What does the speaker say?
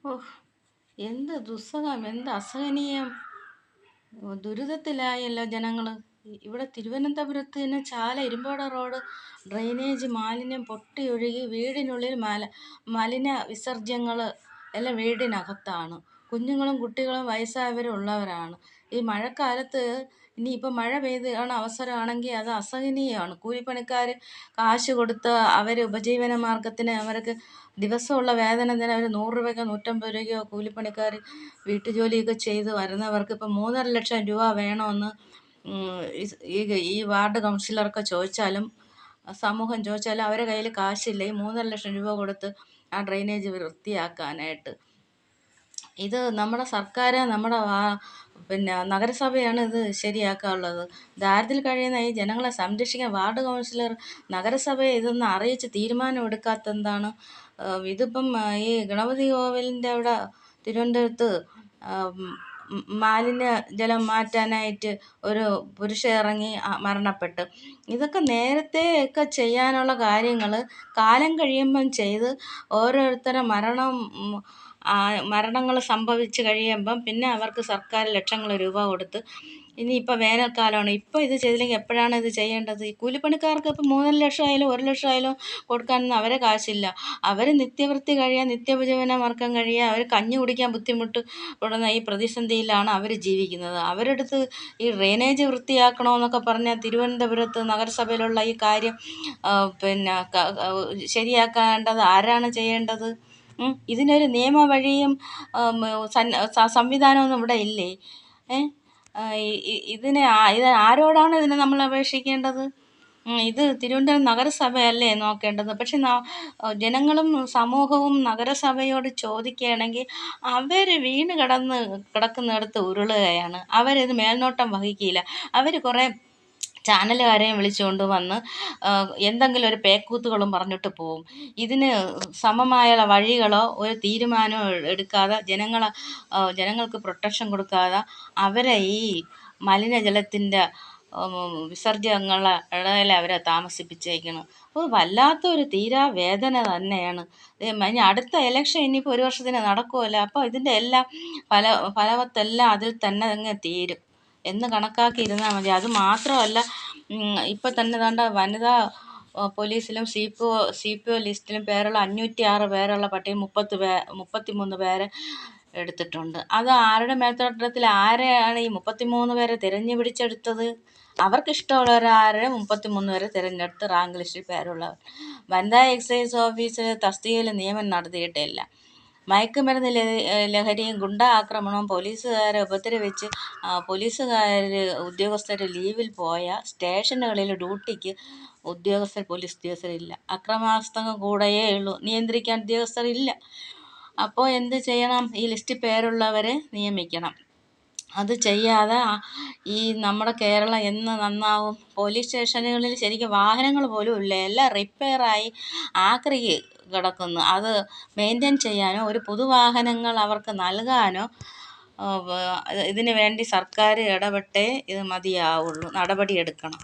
ഓഹ്! എന്ത് ദുസ്സഹം, എന്ത് അസഹനീയം. ദുരിതത്തിലായല്ലോ ജനങ്ങള്. ഇവിടെ തിരുവനന്തപുരത്ത് തന്നെ ചാല ഇരുമ്പാട് റോഡ് ഡ്രെയിനേജ് മാലിന്യം പൊട്ടിയൊഴുകി വീടിനുള്ളിൽ മലിന വിസർജ്യങ്ങള് എല്ലാം വീടിനകത്താണ്. കുഞ്ഞുങ്ങളും കുട്ടികളും വയസ്സായവരും ഉള്ളവരാണ്. ഈ മഴക്കാലത്ത് ഇനിയിപ്പോൾ മഴ പെയ്താണ് അവസരമാണെങ്കിൽ അത് അസഹനീയമാണ്. കൂലിപ്പണിക്കാർ കാശ് കൊടുത്ത് അവർ ഉപജീവന മാർഗത്തിന് അവർക്ക് ദിവസമുള്ള വേതനത്തിന് അവർ 100 രൂപയ്ക്കോ 150 രൂപയ്ക്കോ കൂലിപ്പണിക്കാർ വീട്ടുജോലിയൊക്കെ ചെയ്ത് വരുന്നവർക്ക് ഇപ്പം 3,50,000 രൂപ വേണമെന്ന് ഈ വാർഡ് കൗൺസിലർക്ക് ചോദിച്ചാലും സമൂഹം ചോദിച്ചാലും അവരുടെ കയ്യിൽ കാശില്ല ഈ 3,50,000 രൂപ കൊടുത്ത് ആ ഡ്രെയിനേജ് വൃത്തിയാക്കാനായിട്ട്. ഇത് നമ്മുടെ സർക്കാർ, നമ്മുടെ പിന്നെ നഗരസഭയാണ് ഇത് ശരിയാക്കാനുള്ളത്. ദാരിദ്ര്യത്തിൽ കഴിയുന്ന ഈ ജനങ്ങളെ സംരക്ഷിക്കാൻ വാർഡ് കൗൺസിലർ നഗരസഭയെ ഇതൊന്നും അറിയിച്ച് തീരുമാനം എടുക്കാത്തതെന്താണ്? ഇതിപ്പം ഈ ഗണപതി കോവിലിൻ്റെ അവിടെ തിരുവനന്തപുരത്ത് മാലിന്യ ജലം മാറ്റാനായിട്ട് ഒരു പുരുഷൻ ഇറങ്ങി മരണപ്പെട്ട്. ഇതൊക്കെ നേരത്തെ ഒക്കെ ചെയ്യാനുള്ള കാര്യങ്ങൾ കാലം കഴിയുമ്പം ചെയ്ത് ഓരോരുത്തരെ മരണങ്ങൾ സംഭവിച്ച് കഴിയുമ്പം പിന്നെ അവർക്ക് സർക്കാർ ലക്ഷങ്ങൾ രൂപ കൊടുത്ത് ഇനിയിപ്പോൾ വേനൽക്കാലമാണ്, ഇപ്പോൾ ഇത് ചെയ്തില്ലെങ്കിൽ എപ്പോഴാണ് ഇത് ചെയ്യേണ്ടത്? ഈ കൂലിപ്പണിക്കാർക്ക് ഇപ്പം 3,00,000 ആയാലും 1,00,000 ആയാലും കൊടുക്കാനൊന്നും അവരെ കാശില്ല. അവർ നിത്യവൃത്തി കഴിയാൻ, നിത്യോപജീവന മാർഗം കഴിയാൻ, അവർ കഞ്ഞി കുടിക്കാൻ ബുദ്ധിമുട്ട് പെടുന്ന ഈ പ്രതിസന്ധിയിലാണ് അവർ ജീവിക്കുന്നത്. അവരെടുത്ത് ഈ ഡ്രെയിനേജ് വൃത്തിയാക്കണമെന്നൊക്കെ പറഞ്ഞാൽ തിരുവനന്തപുരത്ത് നഗരസഭയിലുള്ള ഈ കാര്യം പിന്നെ ശരിയാക്കേണ്ടത് ആരാണ് ചെയ്യേണ്ടത്? ഇതിനൊരു നിയമ വഴിയും സംവിധാനമൊന്നും ഇവിടെ ഇല്ലേ? ഇത് ആരോടാണ് ഇതിനെ നമ്മൾ അപേക്ഷിക്കേണ്ടത്? ഇത് തിരുവനന്തപുരം നഗരസഭയല്ലേ നോക്കേണ്ടത്. പക്ഷെ ജനങ്ങളും സമൂഹവും നഗരസഭയോട് ചോദിക്കുകയാണെങ്കിൽ അവർ വീണ് കിടക്കുന്നിടത്ത് ഉരുളുകയാണ്. അവരിത് മേൽനോട്ടം വഹിക്കില്ല. അവർ കുറേ ചാനലുകാരെയും വിളിച്ചുകൊണ്ട് വന്ന് എന്തെങ്കിലും ഒരു പേക്കൂത്തുകളും പറഞ്ഞിട്ട് പോവും. ഇതിന് സമമായ വഴികളോ ഒരു തീരുമാനമോ എടുക്കാതെ ജനങ്ങൾക്ക് പ്രൊട്ടക്ഷൻ കൊടുക്കാതെ അവരെ ഈ മലിനജലത്തിൻ്റെ വിസർജ്യങ്ങളെ ഇടയിൽ അവരെ താമസിപ്പിച്ചേക്കണം. അപ്പോൾ വല്ലാത്തൊരു തീരാ വേദന തന്നെയാണ്. ഇനി അടുത്ത ഇലക്ഷൻ ഇനിയിപ്പോൾ 1 വർഷത്തിന് നടക്കുമല്ലോ. അപ്പോൾ ഇതിൻ്റെ എല്ലാം ഫലവത്തെല്ലാം അതിൽ തന്നെ അങ്ങ് തീരും എന്ന് കണക്കാക്കിയിരുന്നാൽ മതി. അത് മാത്രമല്ല, ഇപ്പം തന്നെ ദാണ്ട വനിതാ പോലീസിലും CPO ലിസ്റ്റിലും പേരുള്ള 506 പേരുള്ള പട്ടിക 33 പേരെ എടുത്തിട്ടുണ്ട്. അത് ആരുടെ മേൽനോട്ടത്തിൽ ആരെയാണ് ഈ 33 പേരെ തിരഞ്ഞു പിടിച്ചെടുത്തത്? അവർക്കിഷ്ടമുള്ളവരാരെ 33 പേരെ തിരഞ്ഞെടുത്ത് റാങ്ക് ലിസ്റ്റിൽ പേരുള്ളവർ. വനിതാ എക്സൈസ് ഓഫീസർ തസ്തികയിൽ നിയമനം നടത്തിയിട്ടില്ല. മയക്കുമരുന്ന് ലഹരിയും ഗുണ്ടാ ആക്രമണവും പോലീസുകാരെ ഉപദ്രവിച്ച് ഉദ്യോഗസ്ഥർ ലീവിൽ പോയ സ്റ്റേഷനുകളിൽ ഡ്യൂട്ടിക്ക് പോലീസ് ഉദ്യോഗസ്ഥരില്ല. അക്രമാസക്തം കൂടെയേ ഉള്ളൂ, നിയന്ത്രിക്കാൻ ഉദ്യോഗസ്ഥരില്ല. അപ്പോൾ എന്ത് ചെയ്യണം? ഈ ലിസ്റ്റിൽ പേരുള്ളവരെ നിയമിക്കണം. അത് ചെയ്യാതെ ഈ നമ്മുടെ കേരളം എന്ന് നന്നാവും? പോലീസ് സ്റ്റേഷനുകളിൽ ശരിക്കും വാഹനങ്ങൾ പോലും ഇല്ല, എല്ലാം റിപ്പയറായി ആക്രിക്ക് കിടക്കുന്നു. അത് മെയിൻറ്റെയിൻ ചെയ്യാനോ ഒരു പുതുവാഹനങ്ങൾ അവർക്ക് നൽകാനോ ഇതിനു വേണ്ടി സർക്കാർ ഇടപെട്ടേ ഇത് മതിയാവുള്ളൂ, നടപടി എടുക്കണം.